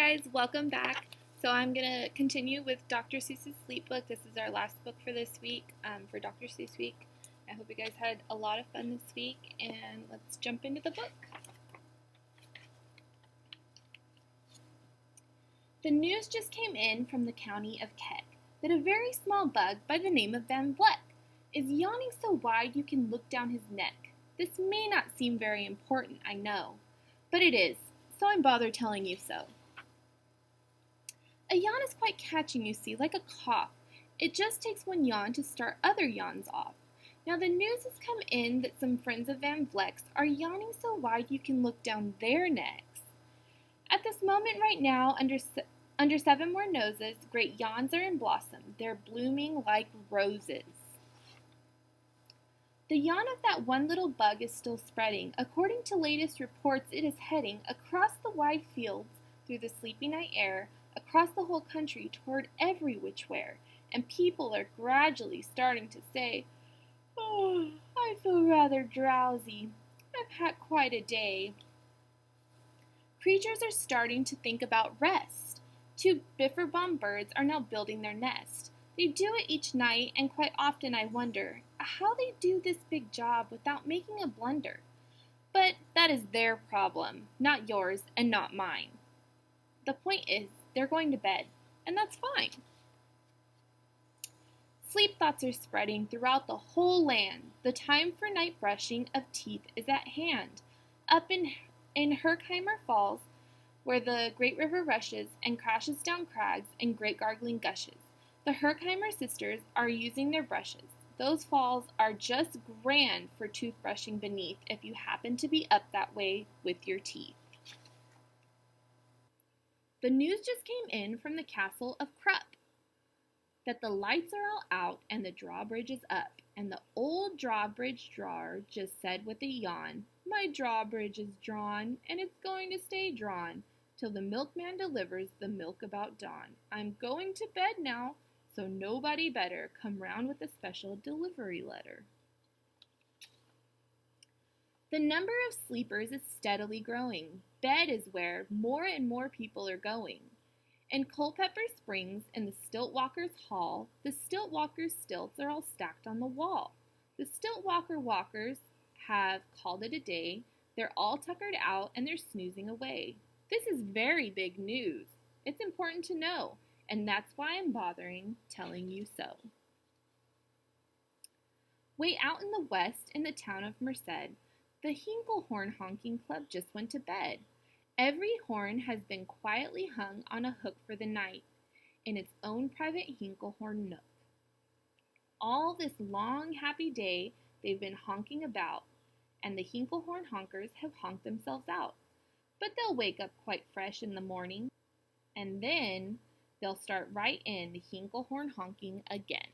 guys, welcome back. So I'm going to continue with Dr. Seuss's sleep book. This is our last book for this week, for Dr. Seuss week. I hope you guys had a lot of fun this week, and let's jump into the book. The news just came in from the county of Kent that a very small bug by the name of Van Vleck is yawning so wide you can look down his neck. This may not seem very important, I know, but it is, so I'm bothered telling you so. A yawn is quite catching, you see, like a cough. It just takes one yawn to start other yawns off. Now the news has come in that some friends of Van Vleck's are yawning so wide you can look down their necks. At this moment right now, under seven more noses, great yawns are in blossom. They're blooming like roses. The yawn of that one little bug is still spreading. According to latest reports, it is heading across the wide fields, through the sleepy night air, across the whole country, toward every which where, and people are gradually starting to say, "Oh, I feel rather drowsy. I've had quite a day." Creatures are starting to think about rest. Two biffer-bomb birds are now building their nest. They do it each night, and quite often I wonder how they do this big job without making a blunder. But that is their problem, not yours and not mine. The point is, they're going to bed, and that's fine. Sleep thoughts are spreading throughout the whole land. The time for night brushing of teeth is at hand. Up in Herkheimer Falls, where the great river rushes and crashes down crags and great gargling gushes, the Herkheimer sisters are using their brushes. Those falls are just grand for toothbrushing beneath if you happen to be up that way with your teeth. The news just came in from the castle of Krupp that the lights are all out and the drawbridge is up, and the old drawbridge drawer just said with a yawn, "My drawbridge is drawn, and it's going to stay drawn till the milkman delivers the milk about dawn. I'm going to bed now, so nobody better come round with a special delivery letter." The number of sleepers is steadily growing. Bed is where more and more people are going. In Culpeper Springs, in the Stiltwalkers' Hall, the Stiltwalkers' stilts are all stacked on the wall. The Stiltwalker walkers have called it a day. They're all tuckered out and they're snoozing away. This is very big news. It's important to know, and that's why I'm bothering telling you so. Way out in the west, in the town of Merced, the Hinklehorn Honking Club just went to bed. Every horn has been quietly hung on a hook for the night, in its own private Hinklehorn nook. All this long, happy day they've been honking about, and the Hinklehorn honkers have honked themselves out. But they'll wake up quite fresh in the morning, and then they'll start right in the Hinklehorn honking again.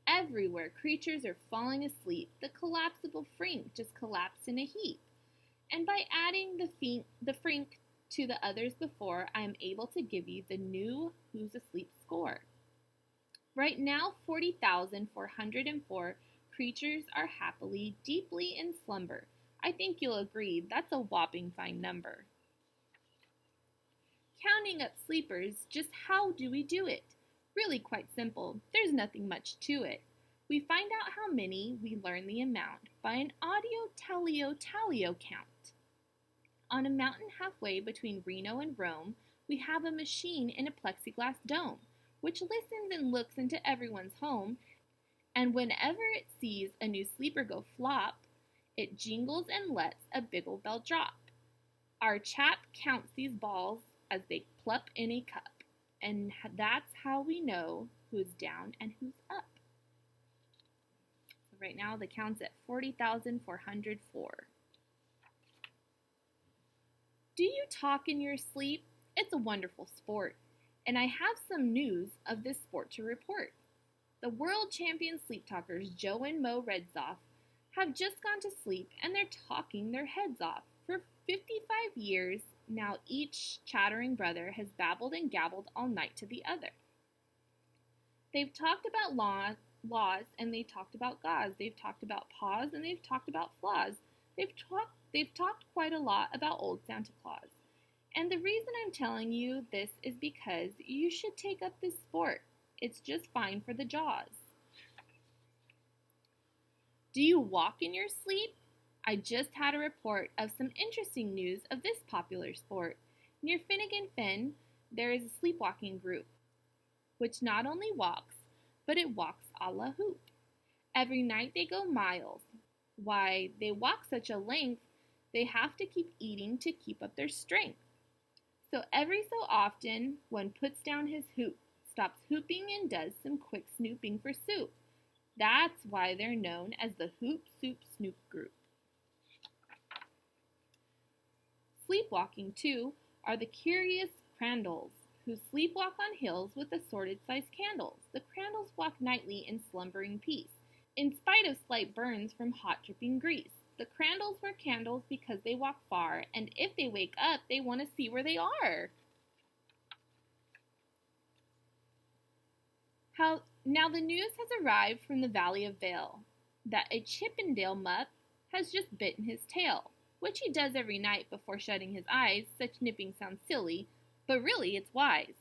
Everywhere creatures are falling asleep. The collapsible frink just collapsed in a heap. And by adding the frink to the others before, I am able to give you the new Who's Asleep score. Right now, 40,404 creatures are happily, deeply in slumber. I think you'll agree that's a whopping fine number. Counting up sleepers, just how do we do it? Really quite simple. There's nothing much to it. We find out how many, we learn the amount, by an audio-tellio-tallio count. On a mountain halfway between Reno and Rome, we have a machine in a plexiglass dome, which listens and looks into everyone's home, and whenever it sees a new sleeper go flop, it jingles and lets a big old bell drop. Our chap counts these balls as they plop in a cup, and that's how we know who's down and who's up. So right now the count's at 40,404. Do you talk in your sleep? It's a wonderful sport, and I have some news of this sport to report. The world champion sleep talkers Joe and Mo Redzoff have just gone to sleep, and they're talking their heads off. For 55 years now, each chattering brother has babbled and gabbled all night to the other. They've talked about laws, and they've talked about gods. They've talked about paws, and they've talked about flaws. They've talked quite a lot about old Santa Claus. And the reason I'm telling you this is because you should take up this sport. It's just fine for the jaws. Do you walk in your sleep? I just had a report of some interesting news of this popular sport. Near Finnegan Fen, there is a sleepwalking group, which not only walks, but it walks a la hoop. Every night they go miles. Why, they walk such a length, they have to keep eating to keep up their strength. So every so often, one puts down his hoop, stops hooping and does some quick snooping for soup. That's why they're known as the Hoop Soup Snoop Group. Sleepwalking, too, are the curious crandalls, who sleepwalk on hills with assorted-sized candles. The crandalls walk nightly in slumbering peace, in spite of slight burns from hot dripping grease. The crandalls wear candles because they walk far, and if they wake up, they want to see where they are. Now the news has arrived from the Valley of Vale that a Chippendale mutt has just bitten his tail, which he does every night before shutting his eyes. Such nipping sounds silly, but really it's wise.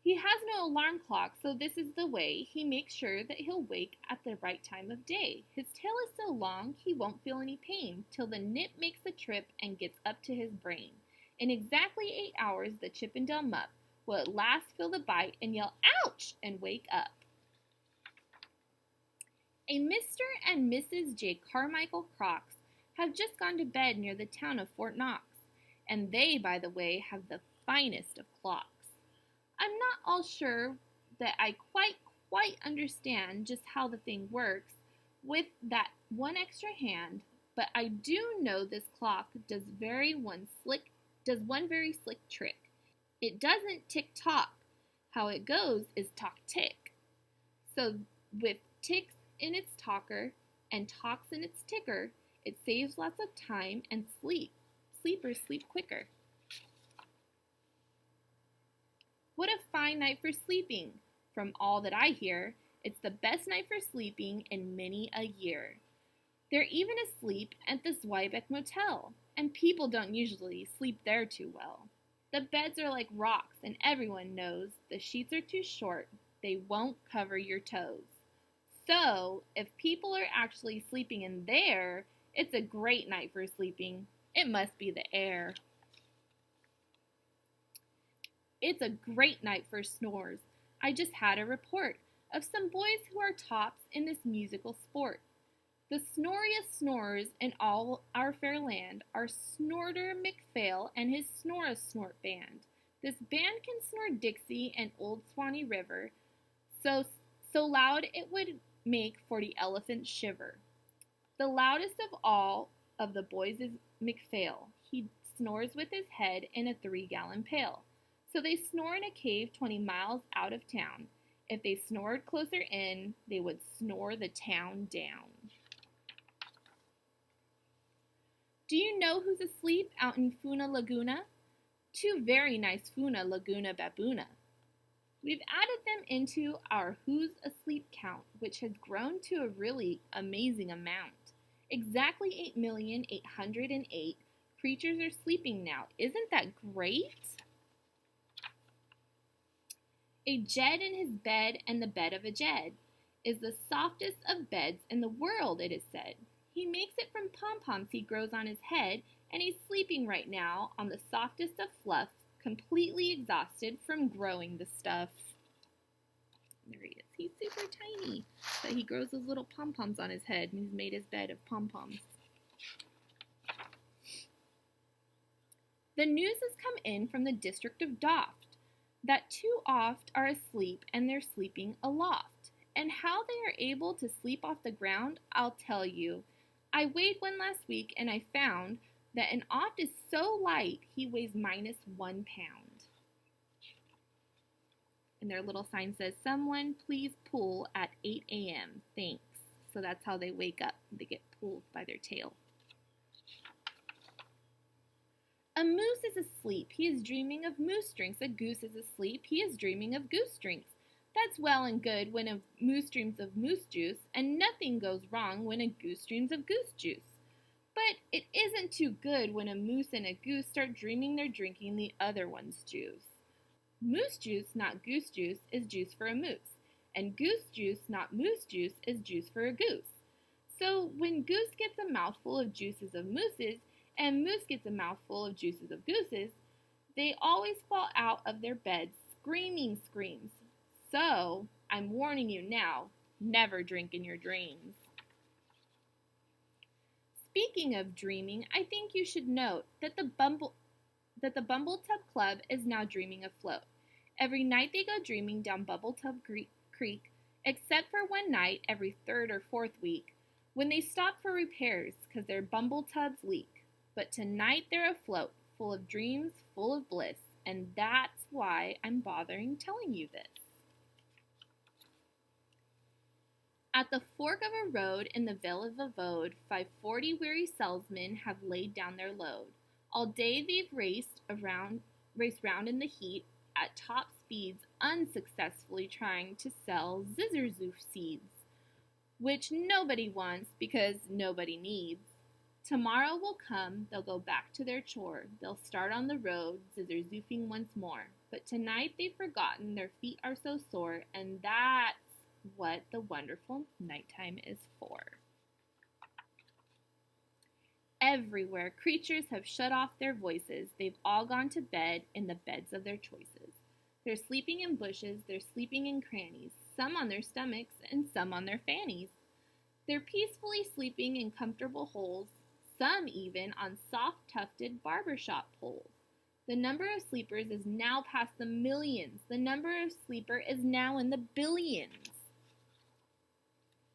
He has no alarm clock, so this is the way he makes sure that he'll wake at the right time of day. His tail is so long he won't feel any pain till the nip makes the trip and gets up to his brain. In exactly 8 hours, the Chippendale mutt will at last feel the bite and yell, "Ouch!" and wake up. A Mr. and Mrs. J. Carmichael Crocs have just gone to bed near the town of Fort Knox, and they, by the way, have the finest of clocks. I'm not all sure that I quite understand just how the thing works with that one extra hand, but I do know this clock does one very slick trick. It doesn't tick-tock. How it goes is talk-tick. So with ticks in its talker and talks in its ticker, it saves lots of time and sleepers sleep quicker. What a fine night for sleeping. From all that I hear, it's the best night for sleeping in many a year. They're even asleep at the Zweibeck Motel, and people don't usually sleep there too well. The beds are like rocks, and everyone knows the sheets are too short. They won't cover your toes. So, if people are actually sleeping in there, it's a great night for sleeping. It must be the air. It's a great night for snores. I just had a report of some boys who are tops in this musical sport. The snoriest snorers in all our fair land are Snorter McPhail and his Snore-a-Snort band. This band can snore Dixie and Old Swanee River so loud it would make 40 elephants shiver. The loudest of all of the boys is McPhail. He snores with his head in a 3-gallon pail. So they snore in a cave 20 miles out of town. If they snored closer in, they would snore the town down. Do you know who's asleep out in Funa Laguna? 2 very nice Funa Laguna baboona. We've added them into our Who's Asleep count, which has grown to a really amazing amount. Exactly 8,808 creatures are sleeping now. Isn't that great? A Jed in his bed and the bed of a Jed is the softest of beds in the world, it is said. He makes it from pom-poms he grows on his head, and he's sleeping right now on the softest of fluff, completely exhausted from growing the stuff. There he is. He's super tiny, but he grows those little pom-poms on his head, and he's made his bed of pom-poms. The news has come in from the district of Doft that 2 oft are asleep, and they're sleeping aloft. And how they are able to sleep off the ground, I'll tell you. I weighed one last week, and I found that an oft is so light, he weighs minus 1 pound. And their little sign says, "Someone please pull at 8 a.m. Thanks." So that's how they wake up. They get pulled by their tail. A moose is asleep. He is dreaming of moose drinks. A goose is asleep. He is dreaming of goose drinks. That's well and good when a moose dreams of moose juice, and nothing goes wrong when a goose dreams of goose juice. But it isn't too good when a moose and a goose start dreaming they're drinking the other one's juice. Moose juice, not goose juice, is juice for a moose. And goose juice, not moose juice, is juice for a goose. So when goose gets a mouthful of juices of mooses, and moose gets a mouthful of juices of gooses, they always fall out of their beds screaming screams. So, I'm warning you now, never drink in your dreams. Speaking of dreaming, I think you should note that the Bumbletub Club is now dreaming afloat. Every night they go dreaming down Bumbletub Creek, except for one night every third or fourth week, when they stop for repairs because their Bumbletubs leak. But tonight they're afloat, full of dreams, full of bliss, and that's why I'm bothering telling you this. At the fork of a road in the Vale of Avode, 540 weary salesmen have laid down their load. All day they've raced round in the heat at top speeds, unsuccessfully trying to sell zizzerzoot seeds, which nobody wants because nobody needs. Tomorrow will come, they'll go back to their chore. They'll start on the road, zizzer-zoofing once more. But tonight they've forgotten their feet are so sore, and that's what the wonderful nighttime is for. Everywhere, creatures have shut off their voices. They've all gone to bed in the beds of their choices. They're sleeping in bushes, they're sleeping in crannies, some on their stomachs and some on their fannies. They're peacefully sleeping in comfortable holes, some even on soft-tufted barbershop poles. The number of sleepers is now past the millions. The number of sleeper is now in the billions.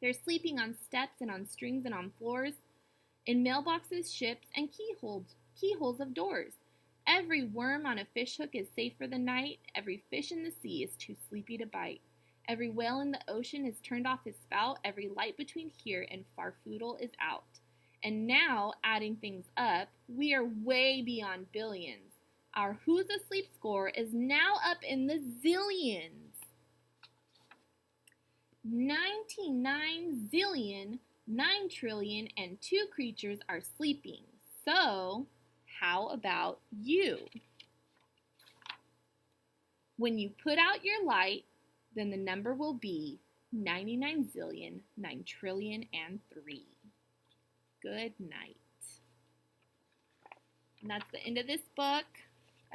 They're sleeping on steps and on strings and on floors, in mailboxes, ships, and keyholes of doors. Every worm on a fishhook is safe for the night. Every fish in the sea is too sleepy to bite. Every whale in the ocean has turned off his spout. Every light between here and Farfoodle is out. And now, adding things up, we are way beyond billions. Our Who's Asleep score is now up in the zillions. 99 zillion, 9 trillion, and 2 creatures are sleeping. So, how about you? When you put out your light, then the number will be 99 zillion, 9 trillion, and 3. Good night. And that's the end of this book.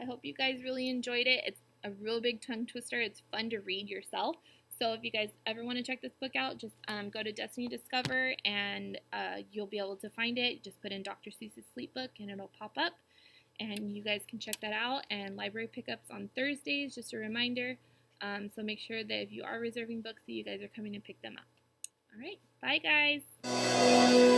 I hope you guys really enjoyed it. It's a real big tongue twister. It's fun to read yourself. So if you guys ever want to check this book out, just go to Destiny Discover and you'll be able to find it. Just put in Dr. Seuss's Sleep Book and it'll pop up. And you guys can check that out. And library pickups on Thursdays, just a reminder. So make sure that if you are reserving books, that you guys are coming to pick them up. All right. Bye, guys.